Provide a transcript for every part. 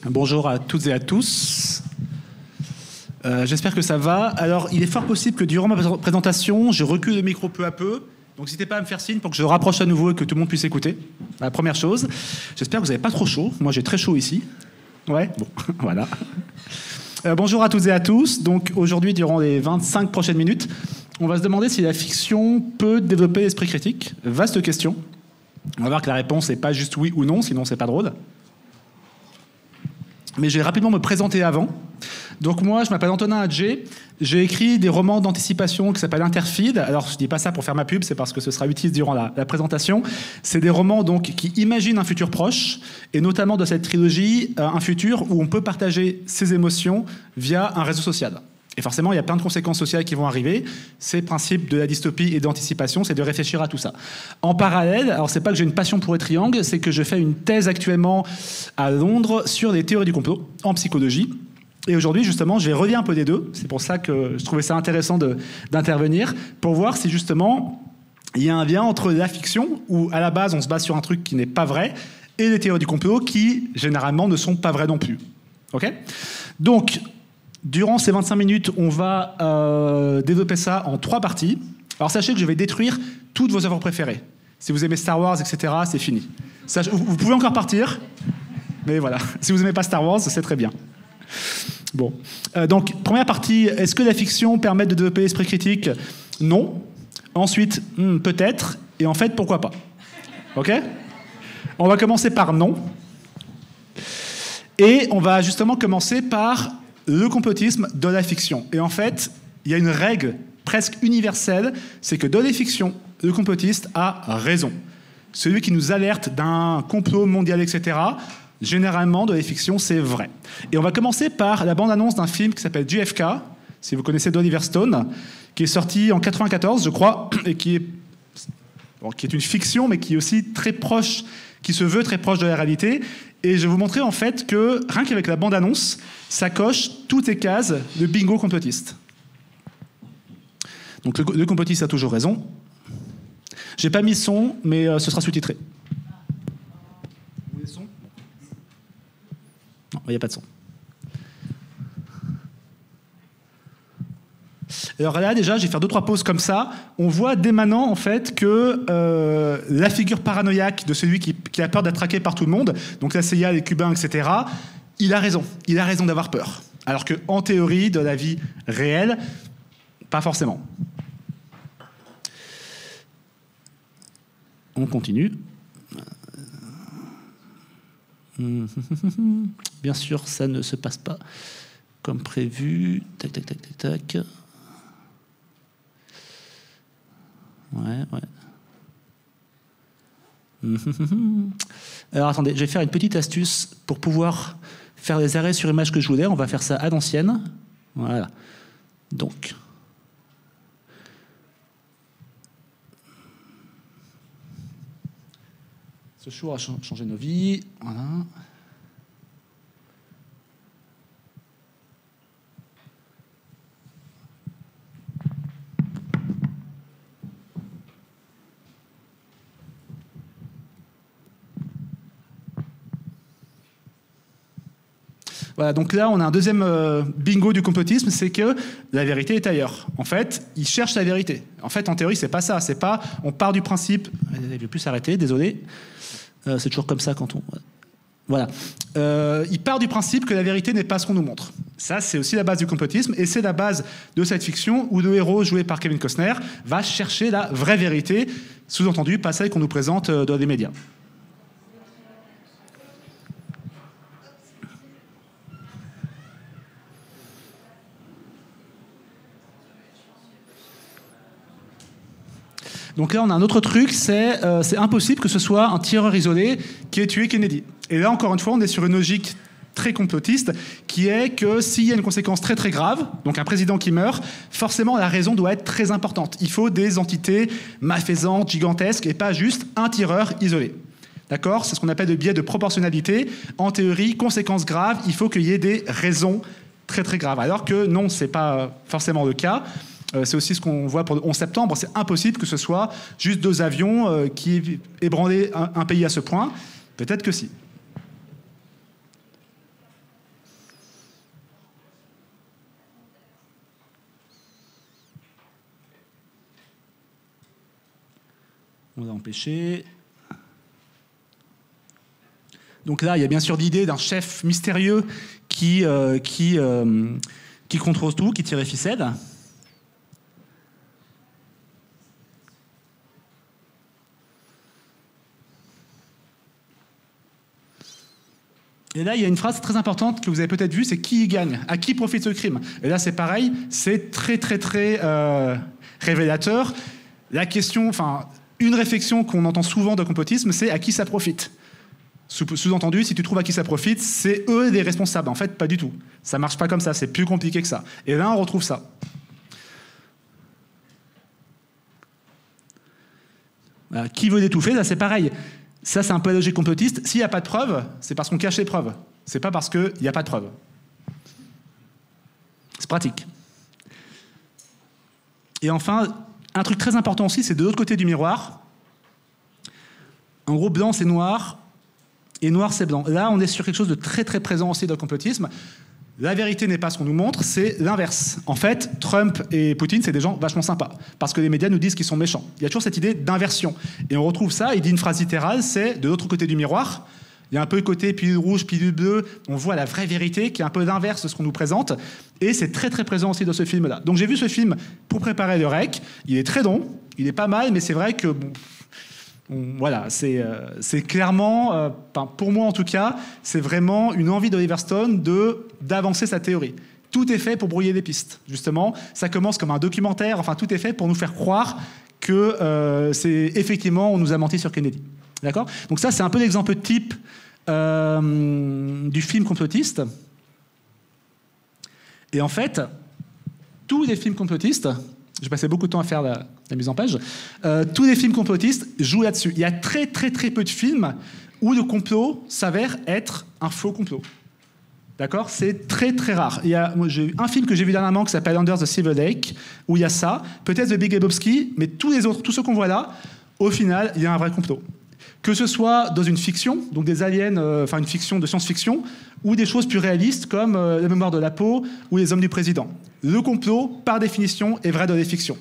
Bonjour à toutes et à tous. J'espère que ça va. Alors, il est fort possible que durant ma présentation, je recule le micro peu à peu. Donc, n'hésitez pas à me faire signe pour que je rapproche à nouveau et que tout le monde puisse écouter. La première chose. J'espère que vous n'avez pas trop chaud. Moi, j'ai très chaud ici. Ouais, bon, voilà. Bonjour à toutes et à tous. Donc, aujourd'hui, durant les 25 prochaines minutes, on va se demander si la fiction peut développer l'esprit critique. Vaste question. On va voir que la réponse n'est pas juste oui ou non, sinon c'est pas drôle. Mais je vais rapidement me présenter avant. Donc moi, je m'appelle Antonin Adjé. J'ai écrit des romans d'anticipation qui s'appellent Interfeed. Alors, je ne dis pas ça pour faire ma pub, c'est parce que ce sera utile durant la présentation. C'est des romans donc, qui imaginent un futur proche, et notamment de cette trilogie, un futur où on peut partager ses émotions via un réseau social. Et forcément, il y a plein de conséquences sociales qui vont arriver. C'est le principe de la dystopie et d'anticipation, c'est de réfléchir à tout ça. En parallèle, alors c'est pas que j'ai une passion pour les triangles, c'est que je fais une thèse actuellement à Londres sur les théories du complot en psychologie. Et aujourd'hui, justement, je vais relier un peu des deux. C'est pour ça que je trouvais ça intéressant d'intervenir, pour voir si justement il y a un lien entre la fiction, où à la base on se base sur un truc qui n'est pas vrai, et les théories du complot qui, généralement, ne sont pas vraies non plus. Ok ? Donc, durant ces 25 minutes, on va développer ça en 3 parties. Alors sachez que je vais détruire toutes vos œuvres préférées. Si vous aimez Star Wars, etc., c'est fini. Vous pouvez encore partir, mais voilà. Si vous n'aimez pas Star Wars, c'est très bien. Bon. Donc, première partie, est-ce que la fiction permet de développer l'esprit critique ? Non. Ensuite, peut-être. Et en fait, pourquoi pas ? Ok ? On va commencer par non. Et on va justement commencer par le complotisme dans la fiction. Et en fait, il y a une règle presque universelle, c'est que dans les fictions, le complotiste a raison. Celui qui nous alerte d'un complot mondial, etc., généralement, dans les fictions, c'est vrai. Et on va commencer par la bande-annonce d'un film qui s'appelle JFK, si vous connaissez d'Oliver Stone, qui est sorti en 1994, je crois, et qui est une fiction, mais qui est aussi très proche, qui se veut très proche de la réalité. Et je vais vous montrer en fait que, rien qu'avec la bande-annonce, ça coche toutes les cases de bingo complotiste. Donc le complotiste a toujours raison. J'ai pas mis le son, mais ce sera sous-titré. Vous voulez le son ? Non, il n'y a pas de son. Alors là, déjà, je vais faire 2-3 pauses comme ça. On voit dès maintenant, en fait, que la figure paranoïaque de celui qui a peur d'être traqué par tout le monde, donc la CIA, les Cubains, etc., il a raison. Il a raison d'avoir peur. Alors qu'en théorie, de la vie réelle, pas forcément. On continue. Bien sûr, ça ne se passe pas comme prévu. Tac, tac, tac, tac, tac. Ouais. Alors attendez, je vais faire une petite astuce pour pouvoir faire les arrêts sur image que je voulais. On va faire ça à l'ancienne. Voilà. Donc. Ce show a changé nos vies. Voilà. Voilà, donc là, on a un deuxième bingo du complotisme, c'est que la vérité est ailleurs. En fait, ils cherchent la vérité. En fait, en théorie, c'est pas ça. C'est pas, on part du principe... Je vais plus s'arrêter, désolé. C'est toujours comme ça quand on... Voilà. Il part du principe que la vérité n'est pas ce qu'on nous montre. Ça, c'est aussi la base du complotisme, et c'est la base de cette fiction où le héros, joué par Kevin Costner, va chercher la vraie vérité, sous-entendu, pas celle qu'on nous présente dans les médias. Donc là, on a un autre truc, c'est impossible que ce soit un tireur isolé qui ait tué Kennedy. Et là, encore une fois, on est sur une logique très complotiste, qui est que s'il y a une conséquence très très grave, donc un président qui meurt, forcément la raison doit être très importante. Il faut des entités malfaisantes, gigantesques, et pas juste un tireur isolé. D'accord ? C'est ce qu'on appelle le biais de proportionnalité. En théorie, conséquences graves, il faut qu'il y ait des raisons très très graves. Alors que non, c'est pas forcément le cas. C'est aussi ce qu'on voit pour le 11 septembre. C'est impossible que ce soit juste 2 avions qui ébranlaient un pays à ce point. Peut-être que si. On va empêcher. Donc là, il y a bien sûr l'idée d'un chef mystérieux qui contrôle tout, qui tire les ficelles. Et là, il y a une phrase très importante que vous avez peut-être vue, c'est qui y gagne, à qui profite ce crime. Et là, c'est pareil, c'est très révélateur. La question, enfin, une réflexion qu'on entend souvent de complotisme, c'est à qui ça profite. Sous-entendu, si tu trouves à qui ça profite, c'est eux les responsables. En fait, pas du tout. Ça marche pas comme ça, c'est plus compliqué que ça. Et là, on retrouve ça. Voilà. Qui veut l'étouffer, là, c'est pareil. Ça, c'est un peu la logique complotiste. S'il n'y a pas de preuves, c'est parce qu'on cache les preuves. C'est pas parce qu'il n'y a pas de preuves. C'est pratique. Et enfin, un truc très important aussi, c'est de l'autre côté du miroir. En gros, blanc, c'est noir, et noir, c'est blanc. Là, on est sur quelque chose de très présent aussi dans le complotisme. La vérité n'est pas ce qu'on nous montre, c'est l'inverse. En fait, Trump et Poutine, c'est des gens vachement sympas, parce que les médias nous disent qu'ils sont méchants. Il y a toujours cette idée d'inversion. Et on retrouve ça, il dit une phrase littérale, c'est de l'autre côté du miroir. Il y a un peu le côté pilule rouge, pilule bleue, on voit la vraie vérité, qui est un peu l'inverse de ce qu'on nous présente. Et c'est très présent aussi dans ce film-là. Donc j'ai vu ce film pour préparer le rec. Il est très long, il est pas mal, mais c'est vrai que... voilà, c'est clairement, pour moi en tout cas, c'est vraiment une envie d'Oliver Stone d'avancer sa théorie. Tout est fait pour brouiller les pistes, justement. Ça commence comme un documentaire, enfin tout est fait pour nous faire croire que c'est effectivement, on nous a menti sur Kennedy. D'accord ? Donc ça, c'est un peu l'exemple type du film complotiste. Et en fait, tous les films complotistes... J'ai passé beaucoup de temps à faire la mise en page. Tous les films complotistes jouent là-dessus. Il y a très peu de films où le complot s'avère être un faux complot. D'accord ? C'est très rare. Moi, j'ai un film que j'ai vu dernièrement qui s'appelle Under the Silver Lake, où il y a ça. Peut-être The Big Lebowski, mais tous les autres, tous ceux qu'on voit là, au final, il y a un vrai complot. Que ce soit dans une fiction, donc des aliens, enfin une fiction de science-fiction, ou des choses plus réalistes comme La mémoire de la peau ou Les hommes du président. Le complot, par définition, est vrai dans les fictions.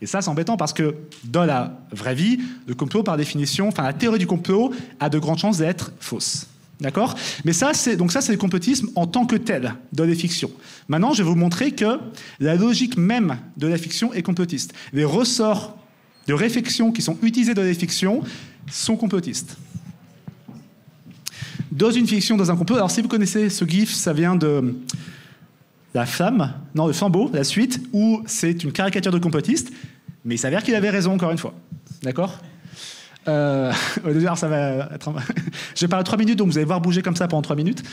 Et ça, c'est embêtant parce que dans la vraie vie, le complot, par définition, enfin la théorie du complot a de grandes chances d'être fausse. D'accord ? Mais ça, c'est le complotisme en tant que tel dans les fictions. Maintenant, je vais vous montrer que la logique même de la fiction est complotiste. Les ressorts de réflexion qui sont utilisés dans les fictions sont complotistes. Dans une fiction, dans un complot, alors si vous connaissez ce gif, ça vient de La Flamme, non, de Flambeau, la suite, où c'est une caricature de complotiste, mais il s'avère qu'il avait raison, encore une fois. D'accord ? Alors ça va être... Je vais parler 3 minutes, donc vous allez voir bouger comme ça pendant 3 minutes.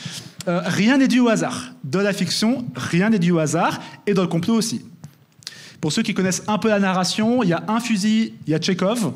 Rien n'est dû au hasard. Dans la fiction, rien n'est dû au hasard, et dans le complot aussi. Pour ceux qui connaissent un peu la narration, il y a un fusil, il y a Tchekhov.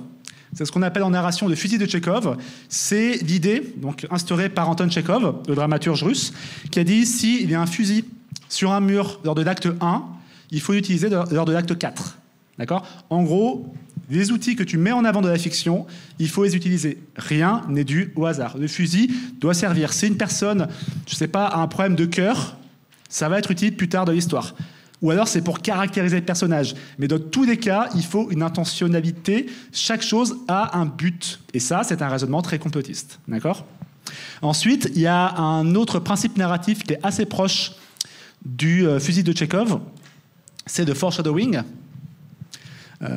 C'est ce qu'on appelle en narration le fusil de Tchekhov. C'est l'idée, donc instaurée par Anton Tchekhov, le dramaturge russe, qui a dit s'il y a un fusil sur un mur lors de l'acte 1, il faut l'utiliser lors de l'acte 4. D'accord ? En gros, les outils que tu mets en avant de la fiction, il faut les utiliser. Rien n'est dû au hasard. Le fusil doit servir. Si une personne, je ne sais pas, a un problème de cœur, ça va être utile plus tard dans l'histoire. Ou alors c'est pour caractériser le personnage. Mais dans tous les cas, il faut une intentionnalité. Chaque chose a un but. Et ça, c'est un raisonnement très complotiste. D'accord ? Ensuite, il y a un autre principe narratif qui est assez proche du fusil de Tchekhov. C'est le foreshadowing.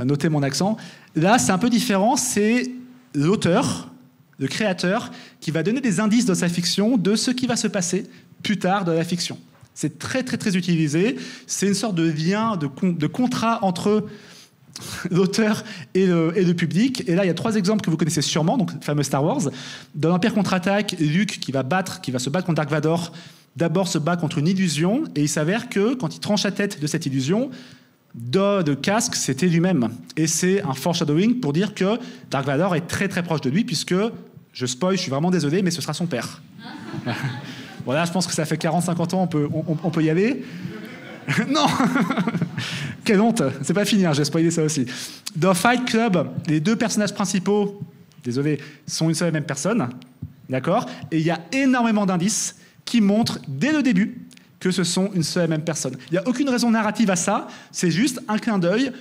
Notez mon accent. Là, c'est un peu différent. C'est l'auteur, le créateur, qui va donner des indices dans sa fiction de ce qui va se passer plus tard dans la fiction. C'est très utilisé. C'est une sorte de lien, de contrat entre l'auteur et le public. Et là, il y a 3 exemples que vous connaissez sûrement, donc le fameux Star Wars. Dans l'Empire contre-attaque, Luke, qui va se battre contre Dark Vador, d'abord se bat contre une illusion, et il s'avère que, quand il tranche la tête de cette illusion, de casque, c'était lui-même. Et c'est un foreshadowing pour dire que Dark Vador est très proche de lui, puisque, je spoil, je suis vraiment désolé, mais ce sera son père. Voilà, je pense que ça fait 40-50 ans, on peut y aller. Non. Quelle honte. C'est pas fini, j'ai spoilé ça aussi. Dans Fight Club, les 2 personnages principaux, désolé, sont une seule et même personne. D'accord ? Et il y a énormément d'indices qui montrent, dès le début, que ce sont une seule et même personne. Il n'y a aucune raison narrative à ça, c'est juste un clin d'œil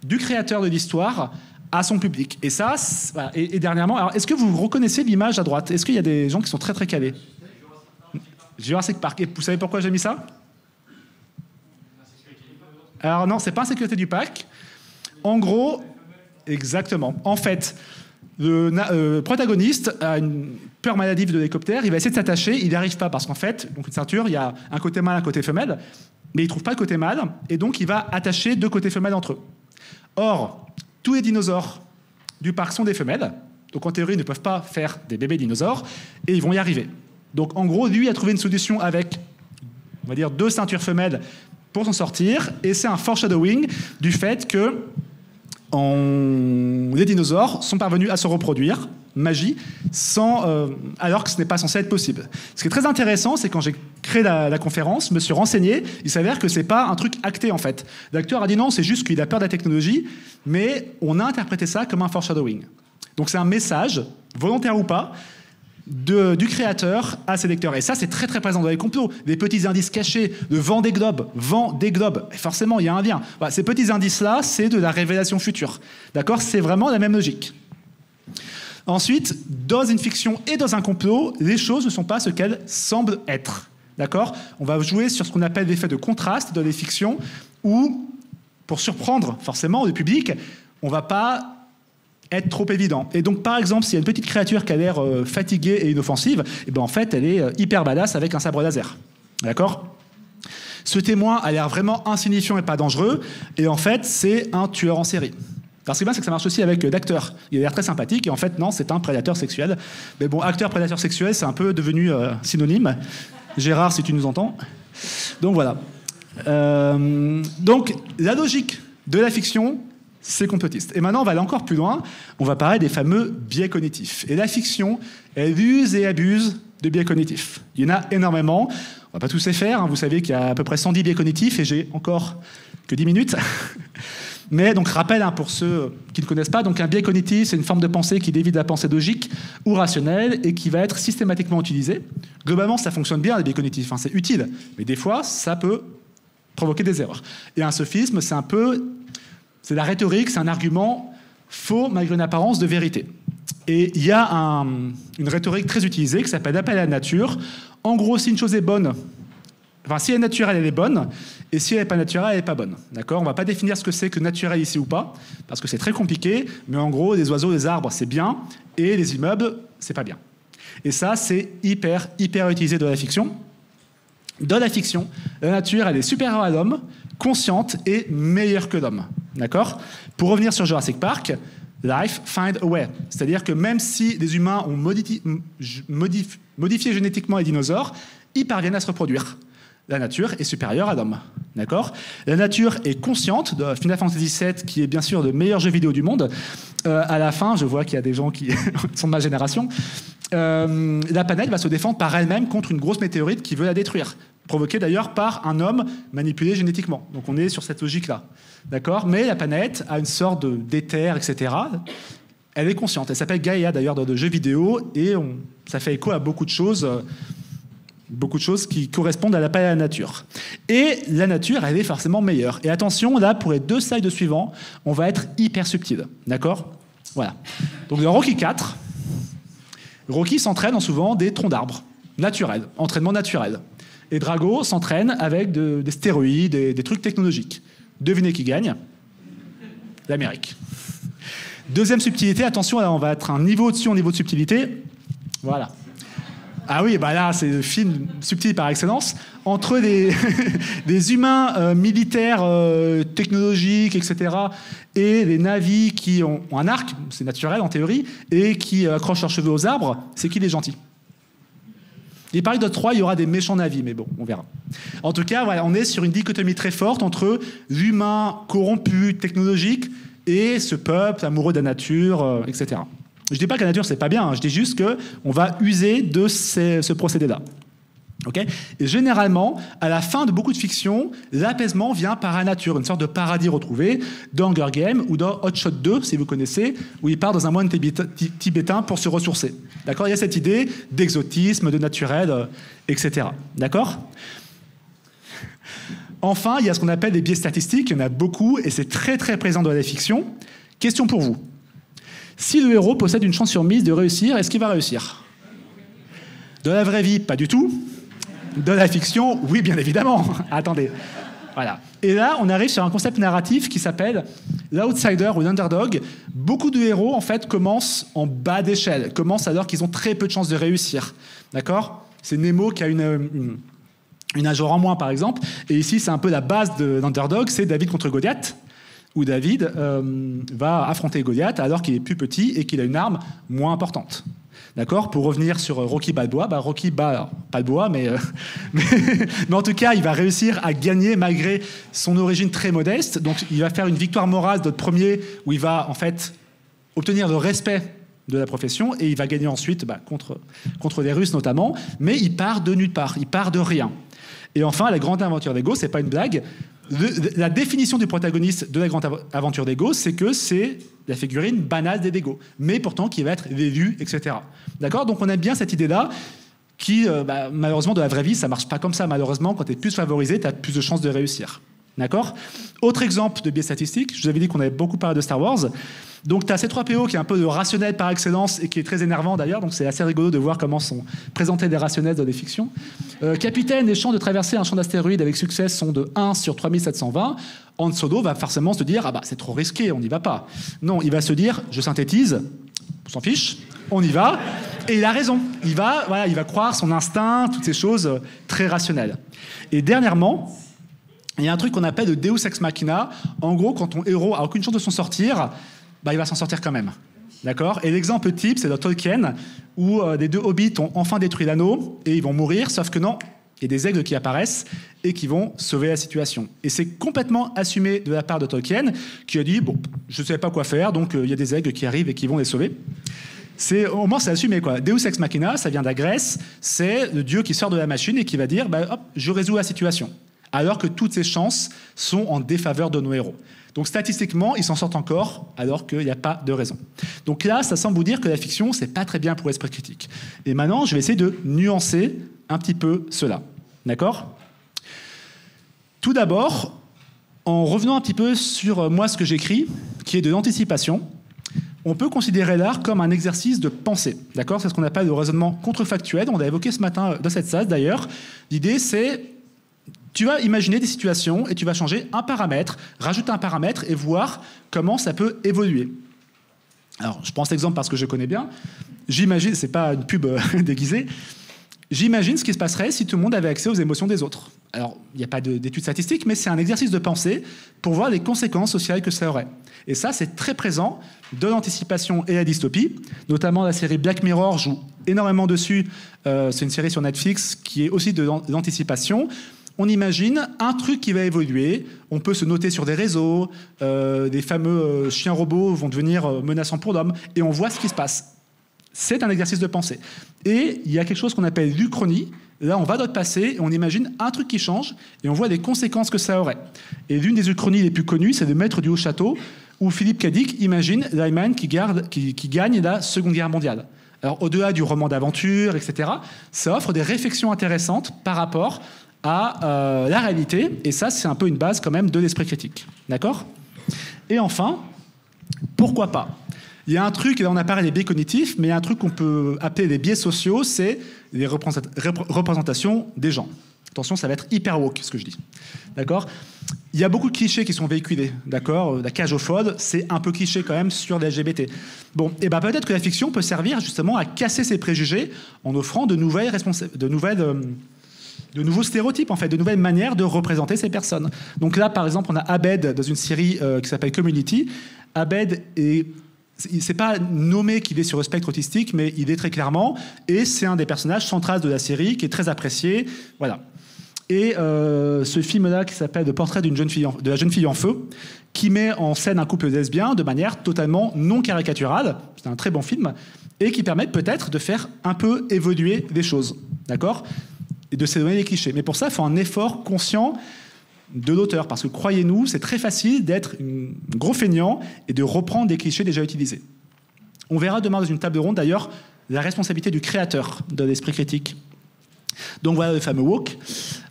du créateur de l'histoire à son public. Et ça, voilà. Et dernièrement, alors est-ce que vous reconnaissez l'image à droite? Est-ce qu'il y a des gens qui sont très très calés? Jurassic Park. Et vous savez pourquoi j'ai mis ça? Alors non, c'est pas insécurité du parc. En gros, exactement. En fait, le protagoniste a une peur maladive de l'hélicoptère, il va essayer de s'attacher, il n'y arrive pas parce qu'en fait, donc une ceinture, il y a un côté mâle, un côté femelle, mais il ne trouve pas le côté mâle, et donc il va attacher deux côtés femelles entre eux. Or, tous les dinosaures du parc sont des femelles, donc en théorie, ils ne peuvent pas faire des bébés dinosaures, et ils vont y arriver. Donc en gros, lui a trouvé une solution avec, on va dire, 2 ceintures femelles pour s'en sortir, et c'est un foreshadowing du fait que les dinosaures sont parvenus à se reproduire, magie, alors que ce n'est pas censé être possible. Ce qui est très intéressant, c'est quand j'ai créé la conférence, je me suis renseigné, il s'avère que ce n'est pas un truc acté en fait. L'acteur a dit non, c'est juste qu'il a peur de la technologie, mais on a interprété ça comme un foreshadowing. Donc c'est un message, volontaire ou pas, du créateur à ses lecteurs. Et ça, c'est très très présent dans les complots. Des petits indices cachés, de vent des globes. Et forcément, il y a un lien. Voilà, ces petits indices-là, c'est de la révélation future. D'accord? C'est vraiment la même logique. Ensuite, dans une fiction et dans un complot, les choses ne sont pas ce qu'elles semblent être. D'accord? On va jouer sur ce qu'on appelle l'effet de contraste dans les fictions, où, pour surprendre forcément le public, on ne va pas être trop évident. Et donc, par exemple, s'il y a une petite créature qui a l'air fatiguée et inoffensive, et ben en fait, elle est hyper badass avec un sabre laser. D'accord? Ce témoin a l'air vraiment insignifiant et pas dangereux, et en fait, c'est un tueur en série. Alors, ce qui est bien, c'est que ça marche aussi avec d'acteurs. Il a l'air très sympathique, et en fait, non, c'est un prédateur sexuel. Mais bon, acteur, prédateur sexuel, c'est un peu devenu synonyme. Gérard, si tu nous entends. Donc, voilà. Donc, la logique de la fiction, c'est complotiste. Et maintenant, on va aller encore plus loin. On va parler des fameux biais cognitifs. Et la fiction, elle use et abuse de biais cognitifs. Il y en a énormément. On ne va pas tous les faire. Hein. Vous savez qu'il y a à peu près 110 biais cognitifs et j'ai encore que 10 minutes. Mais donc, rappel hein, pour ceux qui ne connaissent pas, donc un biais cognitif, c'est une forme de pensée qui dévie de la pensée logique ou rationnelle et qui va être systématiquement utilisée. Globalement, ça fonctionne bien, les biais cognitifs. Hein, c'est utile. Mais des fois, ça peut provoquer des erreurs. Et un sophisme, c'est la rhétorique, c'est un argument faux malgré une apparence de vérité. Et il y a une rhétorique très utilisée qui s'appelle l'appel à la nature. En gros, si une chose est bonne, enfin si elle est naturelle, elle est bonne, et si elle n'est pas naturelle, elle n'est pas bonne. D'accord? On ne va pas définir ce que c'est que naturel ici ou pas, parce que c'est très compliqué, mais en gros, les oiseaux, les arbres, c'est bien, et les immeubles, c'est pas bien. Et ça, c'est hyper utilisé dans la fiction. Dans la fiction, la nature, elle est supérieure à l'homme, consciente et meilleure que l'homme. D'accord? Pour revenir sur Jurassic Park, life find a way. C'est-à-dire que même si les humains ont modifié génétiquement les dinosaures, ils parviennent à se reproduire. La nature est supérieure à l'homme. D'accord? La nature est consciente de Final Fantasy VII, qui est bien sûr le meilleur jeu vidéo du monde. À la fin, je vois qu'il y a des gens qui sont de ma génération. La planète va se défendre par elle-même contre une grosse météorite qui veut la détruire, provoquée d'ailleurs par un homme manipulé génétiquement. Donc on est sur cette logique-là. D'accord? Mais la planète a une sorte d'éther, etc. Elle est consciente. Elle s'appelle Gaïa d'ailleurs dans le jeu vidéo et ça fait écho à beaucoup de choses qui correspondent à l'appel à la nature. Et la nature, elle est forcément meilleure. Et attention, là, pour les 2 slides suivants, on va être hyper subtil. D'accord? Voilà. Donc dans Rocky IV, Rocky s'entraîne en souvent des troncs d'arbres naturels, entraînement naturel. Et Drago s'entraîne avec des stéroïdes, des trucs technologiques. Devinez qui gagne? L'Amérique. Deuxième subtilité, attention, là on va être un niveau au-dessus en niveau de subtilité. Voilà. Ah oui, bah là c'est le film subtil par excellence. Entre des humains militaires, technologiques, etc., et des navis qui ont un arc, c'est naturel en théorie, et qui accrochent leurs cheveux aux arbres, c'est qui les gentils? Il paraît que dans 3, il y aura des méchants navis, mais bon, on verra. En tout cas, voilà, on est sur une dichotomie très forte entre l'humain corrompu, technologique, et ce peuple amoureux de la nature, etc. Je ne dis pas que la nature, c'est pas bien, hein, je dis juste qu'on va user de ce procédé-là. Okay? Et généralement, à la fin de beaucoup de fictions, l'apaisement vient par la nature, une sorte de paradis retrouvé dans Hunger Games ou dans Hot Shot 2, si vous connaissez, où il part dans un moine tibétain pour se ressourcer. D'accord? Il y a cette idée d'exotisme, de naturel, etc. D'accord? Enfin, il y a ce qu'on appelle les biais statistiques, il y en a beaucoup, et c'est très très présent dans la fiction. Question pour vous. Si le héros possède une chance sur mise de réussir, est-ce qu'il va réussir? De la vraie vie, pas du tout. De la fiction, oui, bien évidemment. Attendez. Voilà. Et là, on arrive sur un concept narratif qui s'appelle l'outsider ou l'underdog. Beaucoup de héros, en fait, commencent en bas d'échelle, commencent alors qu'ils ont très peu de chances de réussir. D'accord? C'est Nemo qui a une nageoire en moins, par exemple. Et ici, c'est un peu la base de l'underdog, c'est David contre Goliath, où David va affronter Goliath alors qu'il est plus petit et qu'il a une arme moins importante. D'accord? Pour revenir sur Rocky Balboa, Rocky bat Balboa, mais en tout cas, il va réussir à gagner malgré son origine très modeste. Donc, il va faire une victoire morale de premier, où il va en fait obtenir le respect de la profession, et il va gagner ensuite contre les Russes notamment. Mais il part de nulle part, il part de rien. Et enfin, la grande aventure d'Ego, c'est pas une blague. La définition du protagoniste de la grande aventure d'Ego, c'est que c'est la figurine banale des Lego, mais pourtant qui va être l'élu, etc. D'accord? Donc on aime bien cette idée-là, qui, malheureusement, de la vraie vie, ça marche pas comme ça. Malheureusement, quand tu es plus favorisé, tu as plus de chances de réussir. D'accord? Autre exemple de biais statistique, je vous avais dit qu'on avait beaucoup parlé de Star Wars. Donc tu as C3PO qui est un peu le rationnel par excellence et qui est très énervant d'ailleurs, donc c'est assez rigolo de voir comment sont présentés des rationnels dans des fictions. Capitaine, les chances de traverser un champ d'astéroïdes avec succès sont de 1 sur 3720. Han Solo va forcément se dire c'est trop risqué, on n'y va pas. Non, il va se dire, je synthétise, on s'en fiche, on y va. Et il a raison, il va croire son instinct, toutes ces choses très rationnelles. Et dernièrement, il y a un truc qu'on appelle le Deus Ex Machina. En gros, quand ton héros a aucune chance de s'en sortir, il va s'en sortir quand même. D'accord? Et l'exemple type, c'est dans Tolkien, où les deux hobbits ont enfin détruit l'anneau, et ils vont mourir, sauf que non, il y a des aigles qui apparaissent et qui vont sauver la situation. Et c'est complètement assumé de la part de Tolkien, qui a dit, je ne savais pas quoi faire, donc il y a des aigles qui arrivent et qui vont les sauver. Au moins, c'est assumé, quoi. Deus Ex Machina, ça vient de la Grèce, c'est le dieu qui sort de la machine et qui va dire, je résous la situation. Alors que toutes ces chances sont en défaveur de nos héros. Donc statistiquement, ils s'en sortent encore, alors qu'il n'y a pas de raison. Donc là, ça semble vous dire que la fiction, c'est pas très bien pour l'esprit critique. Et maintenant, je vais essayer de nuancer un petit peu cela. D'accord? Tout d'abord, en revenant un petit peu sur moi, ce que j'écris, qui est de l'anticipation, on peut considérer l'art comme un exercice de pensée. D'accord? C'est ce qu'on appelle le raisonnement contrefactuel. On l'a évoqué ce matin dans cette salle, d'ailleurs. L'idée, c'est tu vas imaginer des situations et tu vas changer un paramètre, rajouter un paramètre et voir comment ça peut évoluer. Alors, je prends cet exemple parce que je connais bien. J'imagine, c'est pas une pub déguisée, j'imagine ce qui se passerait si tout le monde avait accès aux émotions des autres. Alors, il n'y a pas d'études statistiques, mais c'est un exercice de pensée pour voir les conséquences sociales que ça aurait. Et ça, c'est très présent de l'anticipation et la dystopie. Notamment, la série Black Mirror joue énormément dessus. C'est une série sur Netflix qui est aussi de l'anticipation. On imagine un truc qui va évoluer. On peut se noter sur des réseaux. Des fameux chiens robots vont devenir menaçants pour l'homme. Et on voit ce qui se passe. C'est un exercice de pensée. Et il y a quelque chose qu'on appelle l'Uchronie. Là, on va dans le passé et on imagine un truc qui change et on voit les conséquences que ça aurait. Et l'une des Uchronies les plus connues, c'est le Maître du Haut-Château, où Philippe Cadic imagine l'Allemagne qui gagne la Seconde Guerre mondiale. Alors, au-delà du roman d'aventure, etc., ça offre des réflexions intéressantes par rapport à la réalité. Et ça, c'est un peu une base quand même de l'esprit critique. D'accord? Et enfin, pourquoi pas? Il y a un truc, et là on a parlé des biais cognitifs, mais il y a un truc qu'on peut appeler les biais sociaux, c'est les représentations des gens. Attention, ça va être hyper woke, ce que je dis. D'accord? Il y a beaucoup de clichés qui sont véhiculés. D'accord? La cage aux folles, c'est un peu cliché quand même sur les LGBT. Bon, et ben peut-être que la fiction peut servir justement à casser ces préjugés en offrant de nouveaux stéréotypes, en fait, de nouvelles manières de représenter ces personnes. Donc là, par exemple, on a Abed dans une série qui s'appelle Community. Abed c'est pas nommé qu'il est sur le spectre autistique, mais il est très clairement, et c'est un des personnages centraux de la série, qui est très apprécié. Voilà. Et ce film-là, qui s'appelle Le portrait de la jeune fille en feu, qui met en scène un couple lesbien de manière totalement non caricaturale. C'est un très bon film, et qui permet peut-être de faire un peu évoluer les choses. D'accord? Et de s'éloigner des clichés. Mais pour ça, il faut un effort conscient de l'auteur, parce que croyez-nous, c'est très facile d'être un gros feignant et de reprendre des clichés déjà utilisés. On verra demain dans une table ronde, d'ailleurs, la responsabilité du créateur de l'esprit critique. Donc voilà le fameux woke.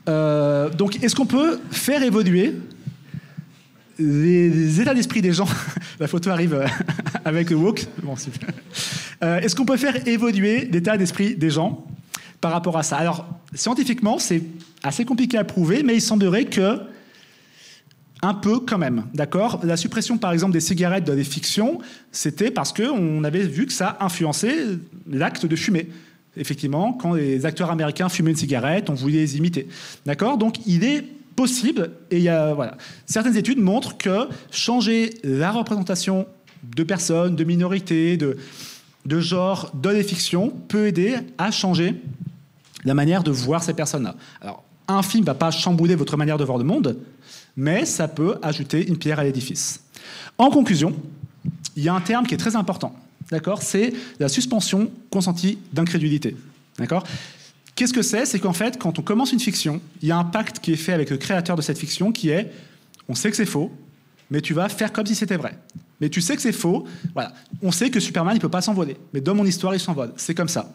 Donc est-ce qu'on peut faire évoluer les états d'esprit des gens? La photo arrive avec le woke. Bon, super. Est-ce qu'on peut faire évoluer l'état d'esprit des gens par rapport à ça? Alors, scientifiquement, c'est assez compliqué à prouver, mais il semblerait que un peu quand même, d'accord? La suppression, par exemple, des cigarettes dans les fictions, c'était parce qu'on avait vu que ça influençait l'acte de fumer. Effectivement, quand les acteurs américains fumaient une cigarette, on voulait les imiter. D'accord? Donc, il est possible, et il y a, voilà. Certaines études montrent que changer la représentation de personnes, de minorités, de genre dans les fictions peut aider à changer la manière de voir ces personnes-là. Alors, un film ne va pas chambouler votre manière de voir le monde, mais ça peut ajouter une pierre à l'édifice. En conclusion, il y a un terme qui est très important, d'accord? C'est la suspension consentie d'incrédulité, d'accord? Qu'est-ce que c'est? C'est qu'en fait, quand on commence une fiction, il y a un pacte qui est fait avec le créateur de cette fiction qui est, on sait que c'est faux, mais tu vas faire comme si c'était vrai. Mais tu sais que c'est faux, voilà. On sait que Superman, il ne peut pas s'envoler, mais dans mon histoire, il s'envole. C'est comme ça.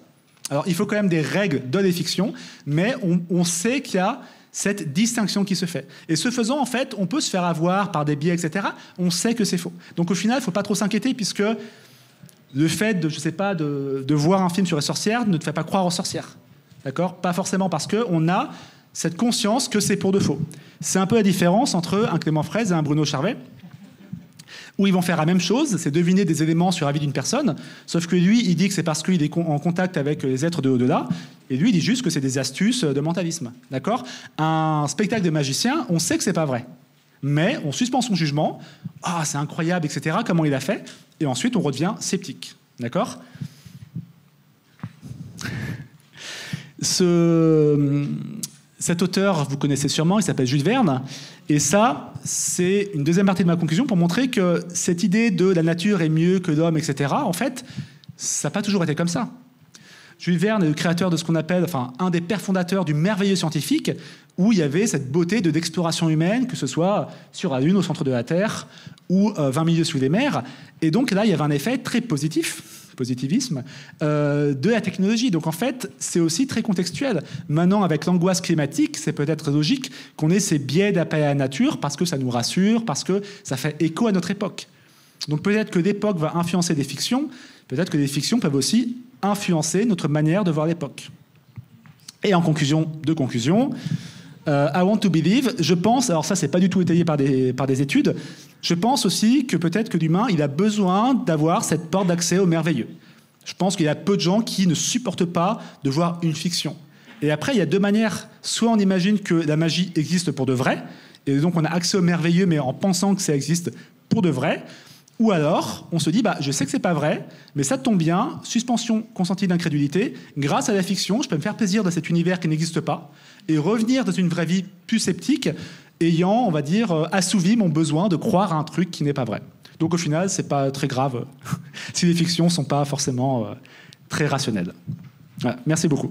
Alors, il faut quand même des règles dans les fictions, mais on sait qu'il y a cette distinction qui se fait. Et ce faisant, en fait, on peut se faire avoir par des biais, etc. On sait que c'est faux. Donc, au final, il ne faut pas trop s'inquiéter, puisque le fait de, je sais pas, de voir un film sur les sorcières ne te fait pas croire aux sorcières. D'accord? Pas forcément parce qu'on a cette conscience que c'est pour de faux. C'est un peu la différence entre un Clément Fraisse et un Bruno Charvet, où ils vont faire la même chose, c'est deviner des éléments sur la vie d'une personne, sauf que lui, il dit que c'est parce qu'il est en contact avec les êtres de au-delà, et lui, il dit juste que c'est des astuces de mentalisme. D'accord? Un spectacle de magicien, on sait que c'est pas vrai, mais on suspend son jugement. Ah, c'est incroyable, etc. Comment il a fait? Et ensuite, on redevient sceptique. D'accord? Cet auteur, vous connaissez sûrement, il s'appelle Jules Verne. Et ça, c'est une deuxième partie de ma conclusion pour montrer que cette idée de la nature est mieux que l'homme, etc., en fait, ça n'a pas toujours été comme ça. Jules Verne est le créateur de ce qu'on appelle, enfin, un des pères fondateurs du merveilleux scientifique, où il y avait cette beauté l'exploration humaine, que ce soit sur la Lune, au centre de la Terre, ou 20 milieux sous les mers. Et donc là, il y avait un effet très positivisme, de la technologie. Donc en fait, c'est aussi très contextuel. Maintenant, avec l'angoisse climatique, c'est peut-être logique qu'on ait ces biais d'appel à la nature, parce que ça nous rassure, parce que ça fait écho à notre époque. Donc peut-être que l'époque va influencer des fictions, peut-être que les fictions peuvent aussi influencer notre manière de voir l'époque. Et en conclusion, I want to believe, je pense, alors ça c'est pas du tout étayé par des études, je pense aussi que peut-être que l'humain, il a besoin d'avoir cette porte d'accès au merveilleux. Je pense qu'il y a peu de gens qui ne supportent pas de voir une fiction. Et après, il y a deux manières. Soit on imagine que la magie existe pour de vrai, et donc on a accès au merveilleux, mais en pensant que ça existe pour de vrai. Ou alors, on se dit, je sais que c'est pas vrai, mais ça tombe bien, suspension consentie d'incrédulité, grâce à la fiction, je peux me faire plaisir dans cet univers qui n'existe pas, et revenir dans une vraie vie plus sceptique, ayant, on va dire, assouvi mon besoin de croire à un truc qui n'est pas vrai. Donc au final, c'est pas très grave si les fictions sont pas forcément très rationnelles. Voilà, merci beaucoup.